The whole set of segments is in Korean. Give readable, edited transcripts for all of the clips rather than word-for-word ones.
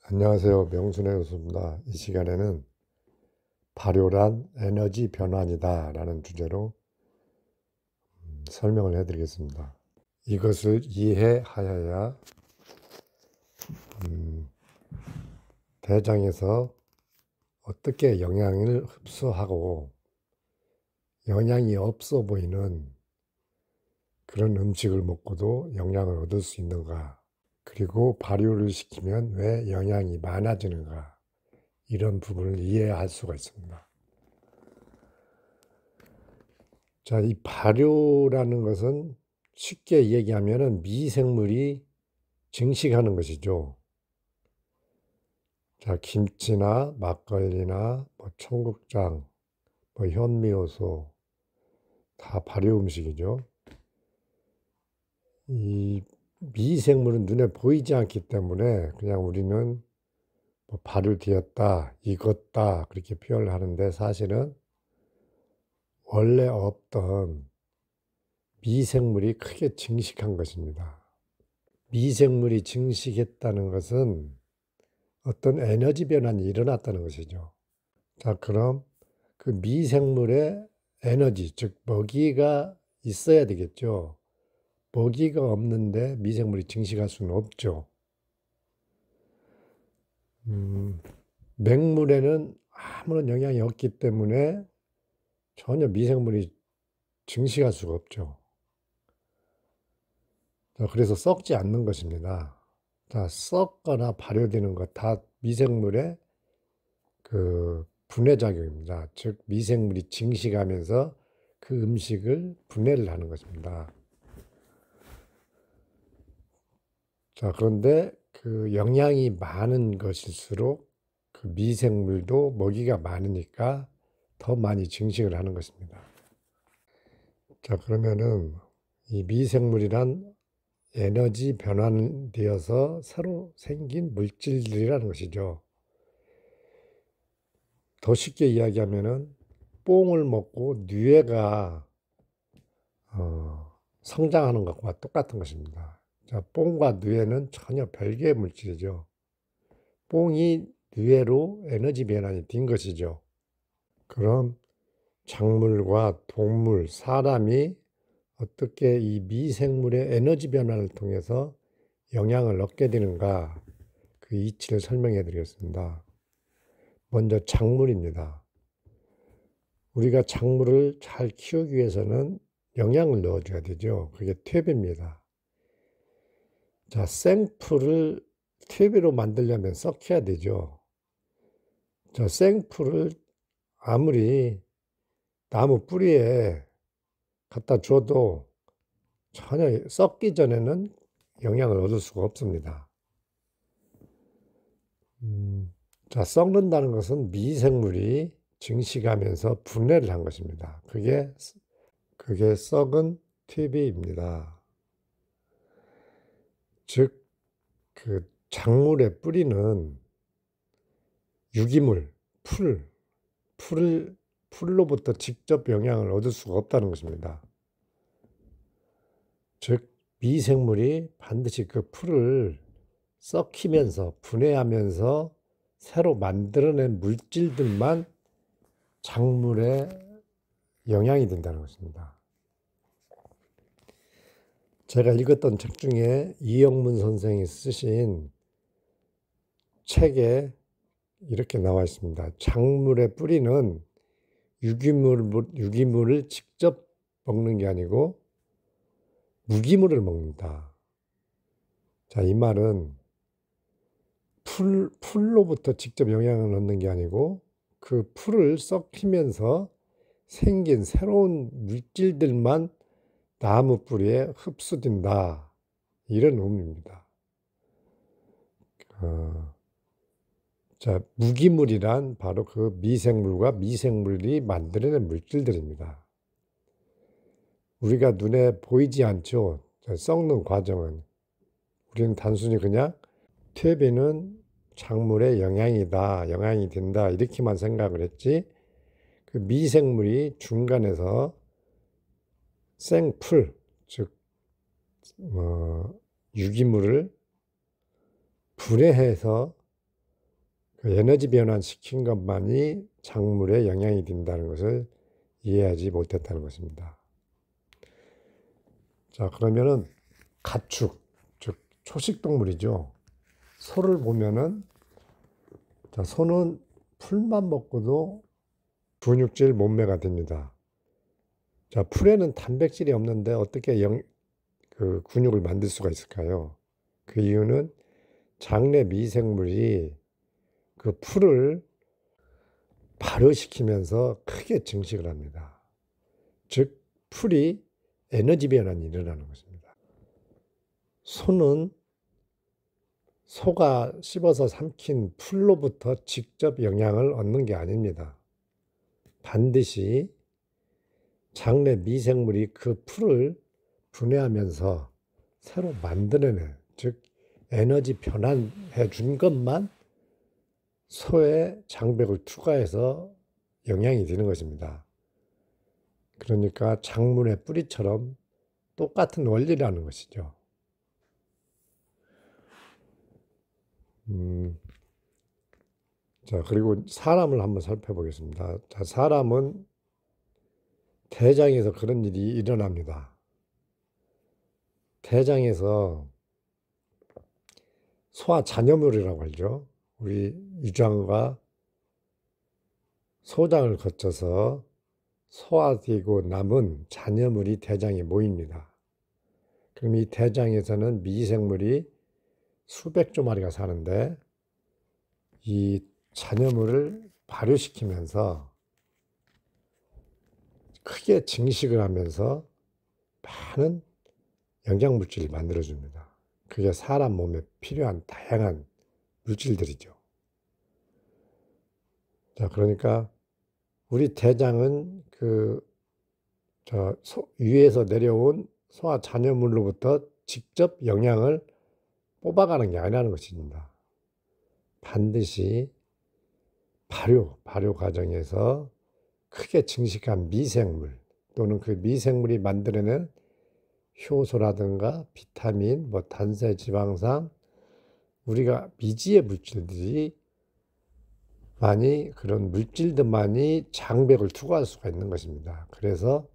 안녕하세요. 명순의 교수입니다. 이 시간에는 발효란 에너지 변환이다 라는 주제로 설명을 해드리겠습니다. 이것을 이해하여야 대장에서 어떻게 영양을 흡수하고 영양이 없어 보이는 그런 음식을 먹고도 영양을 얻을 수 있는가, 그리고 발효를 시키면 왜 영양이 많아지는가, 이런 부분을 이해할 수가 있습니다. 자, 이 발효라는 것은 쉽게 얘기하면은 미생물이 증식하는 것이죠. 자, 김치나 막걸리나 청국장, 현미효소 다 발효 음식이죠. 이 미생물은 눈에 보이지 않기 때문에 그냥 우리는 발효되었다, 익었다 그렇게 표현을 하는데, 사실은 원래 없던 미생물이 크게 증식한 것입니다. 미생물이 증식했다는 것은 어떤 에너지 변환이 일어났다는 것이죠. 자, 그럼 그 미생물의 에너지, 즉 먹이가 있어야 되겠죠. 먹이가 없는데 미생물이 증식할 수는 없죠. 맹물에는 아무런 영향이 없기 때문에 전혀 미생물이 증식할 수가 없죠. 자, 그래서 썩지 않는 것입니다. 자, 썩거나 발효되는 것 다 미생물의 그 분해작용입니다. 즉 미생물이 증식하면서 그 음식을 분해를 하는 것입니다. 자, 그런데 그 영양이 많은 것일수록 그 미생물도 먹이가 많으니까 더 많이 증식을 하는 것입니다. 자, 그러면은 이 미생물이란 에너지 변환되어서 새로 생긴 물질들이라는 것이죠. 더 쉽게 이야기하면은 뽕을 먹고 뉘에가 성장하는 것과 똑같은 것입니다. 자, 뽕과 뉘에는 전혀 별개의 물질이죠. 뽕이 뉘에로 에너지 변환이 된 것이죠. 그럼 작물과 동물, 사람이 어떻게 이 미생물의 에너지 변환을 통해서 영양을 얻게 되는가, 그 이치를 설명해 드리겠습니다. 먼저 작물입니다. 우리가 작물을 잘 키우기 위해서는 영양을 넣어줘야 되죠. 그게 퇴비입니다. 자, 생풀을 퇴비로 만들려면 썩혀야 되죠. 자, 생풀을 아무리 나무 뿌리에 갖다 줘도 전혀 썩기 전에는 영양을 얻을 수가 없습니다. 자, 썩는다는 것은 미생물이 증식하면서 분해를 한 것입니다. 그게 썩은 퇴비입니다. 즉, 그 작물의 뿌리는 유기물, 풀로부터 직접 영향을 얻을 수가 없다는 것입니다. 즉, 미생물이 반드시 그 풀을 썩히면서 분해하면서 새로 만들어낸 물질들만 작물에 영향이 된다는 것입니다. 제가 읽었던 책 중에 이영문 선생이 쓰신 책에 이렇게 나와 있습니다. 작물의 뿌리는 유기물을 직접 먹는 게 아니고 무기물을 먹는다. 자, 이 말은 풀로부터 직접 영향을 얻는 게 아니고 그 풀을 썩히면서 생긴 새로운 물질들만 나무 뿌리에 흡수된다. 이런 의미입니다. 자, 무기물이란 바로 그 미생물과 미생물이 만들어낸 물질들입니다. 우리가 눈에 보이지 않죠. 썩는 과정은. 우리는 단순히 그냥 퇴비는 작물의 영양이다, 영양이 된다, 이렇게만 생각을 했지, 그 미생물이 중간에서 생풀, 즉 유기물을 분해해서 그 에너지 변환시킨 것만이 작물에 영향이 된다는 것을 이해하지 못했다는 것입니다. 자, 그러면은 가축, 즉 초식동물이죠. 소를 보면은, 자, 소는 풀만 먹고도 근육질 몸매가 됩니다. 자, 풀에는 단백질이 없는데 어떻게 그 근육을 만들 수가 있을까요? 그 이유는 장내 미생물이 그 풀을 발효시키면서 크게 증식을 합니다. 즉, 풀이 에너지 변환이 일어나는 것입니다. 소가 씹어서 삼킨 풀로부터 직접 영양을 얻는 게 아닙니다. 반드시 장내 미생물이 그 풀을 분해하면서 새로 만들어낸, 즉 에너지 변환해 준 것만 소에 장백을 투과해서 영양이 되는 것입니다. 그러니까 작물의 뿌리처럼 똑같은 원리라는 것이죠. 자, 그리고 사람을 한번 살펴보겠습니다. 자, 사람은 대장에서 그런 일이 일어납니다. 대장에서 소화 잔여물이라고 하죠. 우리 유장과 소장을 거쳐서 소화되고 남은 잔여물이 대장에 모입니다. 그럼 이 대장에서는 미생물이 수백 조 마리가 사는데 이 잔여물을 발효시키면서 크게 증식을 하면서 많은 영양물질을 만들어줍니다. 그게 사람 몸에 필요한 다양한 물질들이죠. 자, 그러니까 우리 대장은 위에서 내려온 소화 잔여물로부터 직접 영양을 뽑아가는 게 아니라는 것입니다. 반드시 발효 과정에서 크게 증식한 미생물 또는 그 미생물이 만들어낸 효소라든가 비타민, 단세, 지방산, 우리가 미지의 물질들이 그런 물질들만이 장백을 투과할 수가 있는 것입니다. 그래서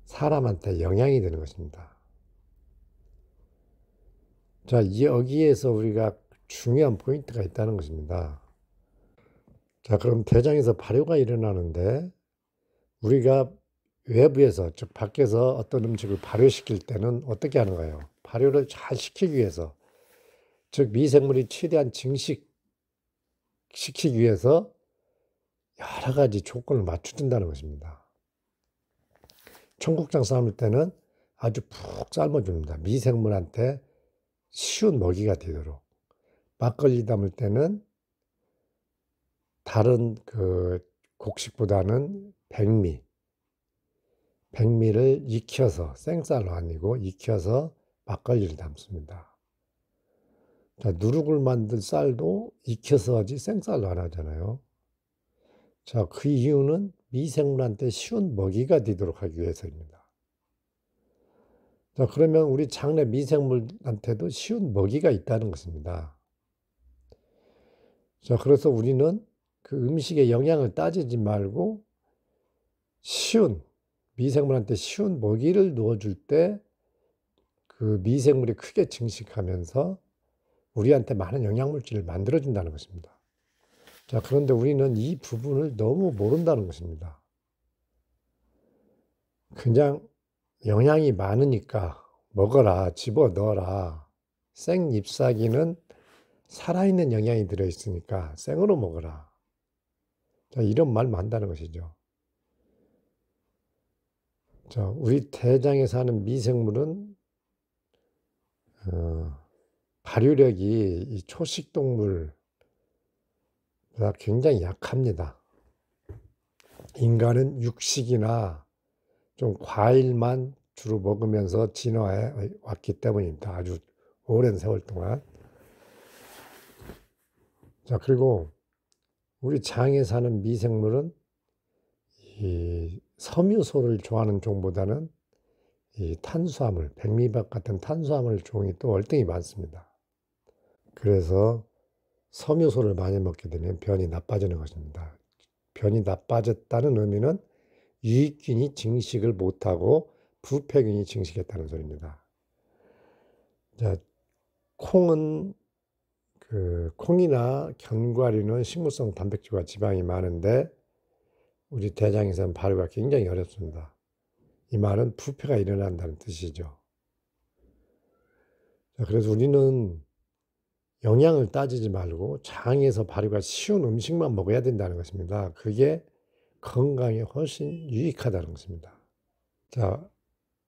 사람한테 영향이 되는 것입니다. 자, 여기에서 우리가 중요한 포인트가 있다는 것입니다. 자, 그럼 대장에서 발효가 일어나는데 우리가 외부에서, 즉 밖에서 어떤 음식을 발효시킬 때는 어떻게 하는가요? 발효를 잘 시키기 위해서, 즉 미생물이 최대한 증식시키기 위해서 여러 가지 조건을 맞춰준다는 것입니다. 청국장 삶을 때는 아주 푹 삶아줍니다. 미생물한테 쉬운 먹이가 되도록. 막걸리 담을 때는 다른 곡식보다는 백미를 익혀서, 생쌀로 아니고 익혀서 막걸리를 담습니다. 자, 누룩을 만든 쌀도 익혀서 하지 생쌀로 안 하잖아요. 자, 그 이유는 미생물한테 쉬운 먹이가 되도록 하기 위해서입니다. 자, 그러면 우리 장내 미생물한테도 쉬운 먹이가 있다는 것입니다. 자, 그래서 우리는 그 음식의 영양을 따지지 말고 미생물한테 쉬운 먹이를 넣어줄 때 그 미생물이 크게 증식하면서 우리한테 많은 영양물질을 만들어준다는 것입니다. 자, 그런데 우리는 이 부분을 너무 모른다는 것입니다. 그냥 영양이 많으니까 먹어라, 집어넣어라. 생잎사귀는 살아있는 영양이 들어있으니까 생으로 먹어라. 자, 이런 말만 한다는 것이죠. 자, 우리 대장에 사는 미생물은 발효력이 이 초식동물보다 굉장히 약합니다. 인간은 육식이나 좀 과일만 주로 먹으면서 진화해 왔기 때문입니다. 아주 오랜 세월 동안. 자, 그리고 우리 장에 사는 미생물은 이 섬유소를 좋아하는 종보다는 이 탄수화물, 백미밥 같은 탄수화물 종이 또 월등히 많습니다. 그래서 섬유소를 많이 먹게 되면 변이 나빠지는 것입니다. 변이 나빠졌다는 의미는 유익균이 증식을 못하고 부패균이 증식했다는 소리입니다. 자, 콩은 콩이나 견과류는 식물성 단백질과 지방이 많은데 우리 대장에서는 발효가 굉장히 어렵습니다. 이 말은 부패가 일어난다는 뜻이죠. 자, 그래서 우리는 영양을 따지지 말고 장에서 발효가 쉬운 음식만 먹어야 된다는 것입니다. 그게 건강에 훨씬 유익하다는 것입니다. 자,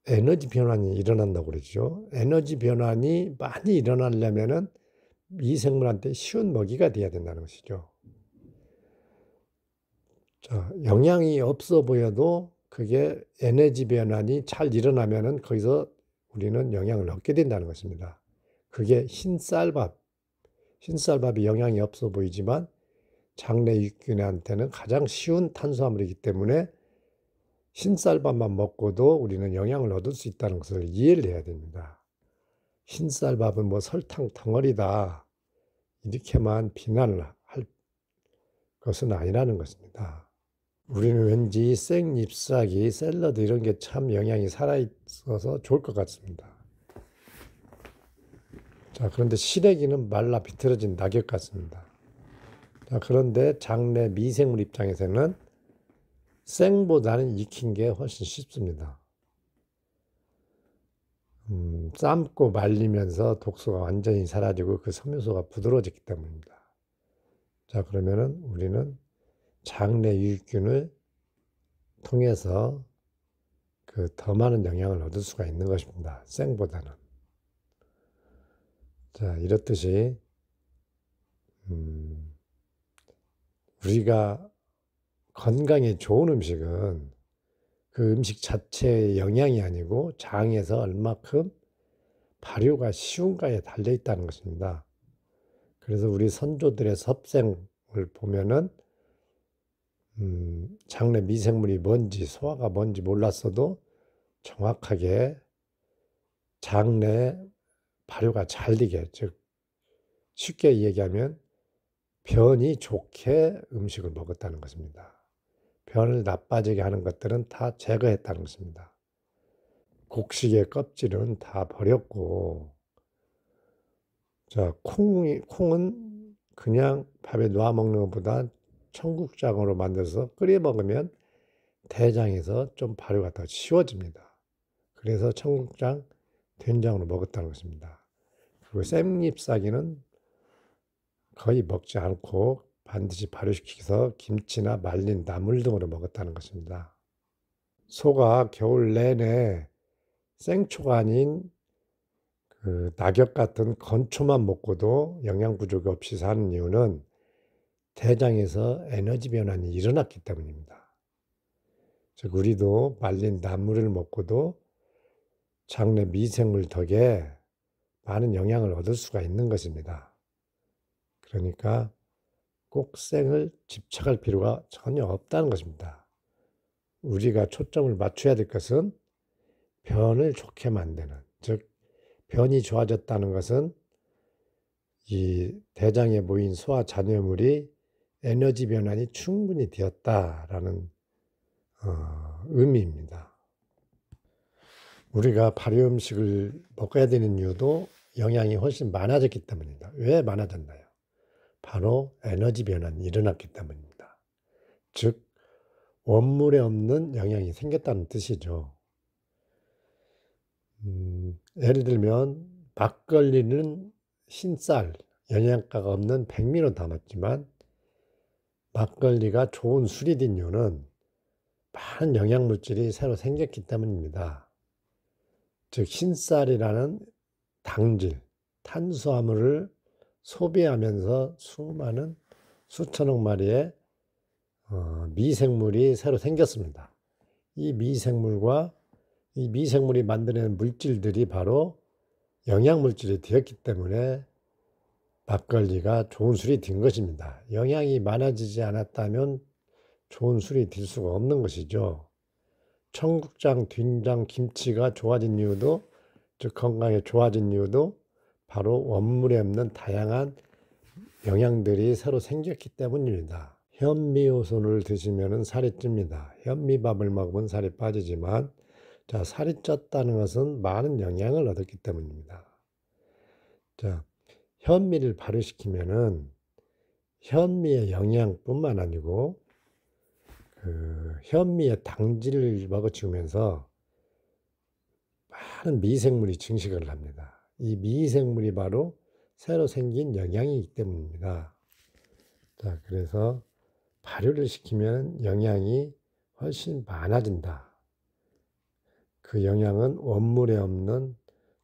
에너지 변환이 일어난다고 그러죠. 에너지 변환이 많이 일어나려면은 미생물한테 쉬운 먹이가 돼야 된다는 것이죠. 자, 영양이 없어 보여도 그게 에너지 변환이 잘 일어나면은 거기서 우리는 영양을 얻게 된다는 것입니다. 그게 흰쌀밥. 흰쌀밥이 영양이 없어 보이지만 장내 유익균한테는 가장 쉬운 탄수화물이기 때문에 흰쌀밥만 먹고도 우리는 영양을 얻을 수 있다는 것을 이해를 해야 됩니다. 흰쌀밥은 뭐 설탕 덩어리다 이렇게만 비난을 할 것은 아니라는 것입니다. 우리는 왠지 생잎사귀, 샐러드 이런 게 참 영양이 살아있어서 좋을 것 같습니다. 자, 그런데 시래기는 말라 비틀어진 낙엽 같습니다. 자, 그런데 장내 미생물 입장에서는 생보다는 익힌 게 훨씬 쉽습니다. 삶고 말리면서 독소가 완전히 사라지고 그 섬유소가 부드러워졌기 때문입니다. 자, 그러면은 우리는 장내 유익균을 통해서 더 많은 영양을 얻을 수가 있는 것입니다. 생보다는. 자, 이렇듯이 우리가 건강에 좋은 음식은 그 음식 자체의 영양이 아니고 장에서 얼마큼 발효가 쉬운가에 달려 있다는 것입니다. 그래서 우리 선조들의 섭생을 보면은 장내 미생물이 뭔지 소화가 뭔지 몰랐어도 정확하게 장내 발효가 잘 되게, 즉 쉽게 얘기하면 변이 좋게 음식을 먹었다는 것입니다. 변을 나빠지게 하는 것들은 다 제거했다는 것입니다. 곡식의 껍질은 다 버렸고, 자, 콩은 그냥 밥에 놓아 먹는 것보다 청국장으로 만들어서 끓여 먹으면 대장에서 좀 발효가 더 쉬워집니다. 그래서 청국장, 된장으로 먹었다는 것입니다. 그리고 샘잎사귀는 거의 먹지 않고 반드시 발효시켜서 김치나 말린 나물 등으로 먹었다는 것입니다. 소가 겨울 내내 생초가 아닌 낙엽 같은 건초만 먹고도 영양 부족이 없이 사는 이유는 대장에서 에너지 변환이 일어났기 때문입니다. 즉 우리도 말린 나물을 먹고도 장내 미생물 덕에 많은 영양을 얻을 수가 있는 것입니다. 그러니까 꼭 생을 집착할 필요가 전혀 없다는 것입니다. 우리가 초점을 맞춰야 될 것은 변을 좋게 만드는, 즉 변이 좋아졌다는 것은 이 대장에 모인 소화 잔여물이 에너지 변환이 충분히 되었다라는 의미입니다. 우리가 발효 음식을 먹어야 되는 이유도 영양이 훨씬 많아졌기 때문입니다. 왜 많아졌나요? 바로 에너지 변환이 일어났기 때문입니다. 즉 원물에 없는 영양이 생겼다는 뜻이죠. 예를 들면 막걸리는 흰쌀, 영양가가 없는 백미로 담았지만 막걸리가 좋은 술이 된 이유는 많은 영양물질이 새로 생겼기 때문입니다. 즉 흰쌀이라는 당질, 탄수화물을 소비하면서 수많은 수천억 마리의 미생물이 새로 생겼습니다. 이 미생물이 만드는 물질들이 바로 영양물질이 되었기 때문에 막걸리가 좋은 술이 된 것입니다. 영양이 많아지지 않았다면 좋은 술이 될 수가 없는 것이죠. 청국장, 된장, 김치가 좋아진 이유도, 즉 건강에 좋아진 이유도 바로 원물에 없는 다양한 영양들이 새로 생겼기 때문입니다. 현미호선을 드시면 살이 찝니다. 현미밥을 먹으면 살이 빠지지만 자, 살이 쪘다는 것은 많은 영양을 얻었기 때문입니다. 자, 현미를 발효시키면은 현미의 영양뿐만 아니고 현미의 당질을 먹어치우면서 많은 미생물이 증식을 합니다. 이 미생물이 바로 새로 생긴 영양이기 때문입니다. 자, 그래서 발효를 시키면 영양이 훨씬 많아진다. 그 영양은 원물에 없는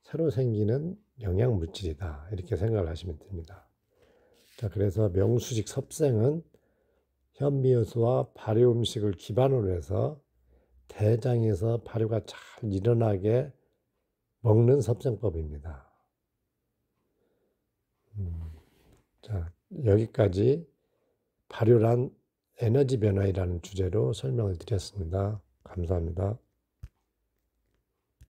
새로 생기는 영양 물질이다. 이렇게 생각을 하시면 됩니다. 자, 그래서 명수식 섭생은 현미효소와 발효 음식을 기반으로 해서 대장에서 발효가 잘 일어나게 먹는 섭생법입니다. 자, 여기까지 발효란 에너지 변화이라는 주제로 설명을 드렸습니다. 감사합니다.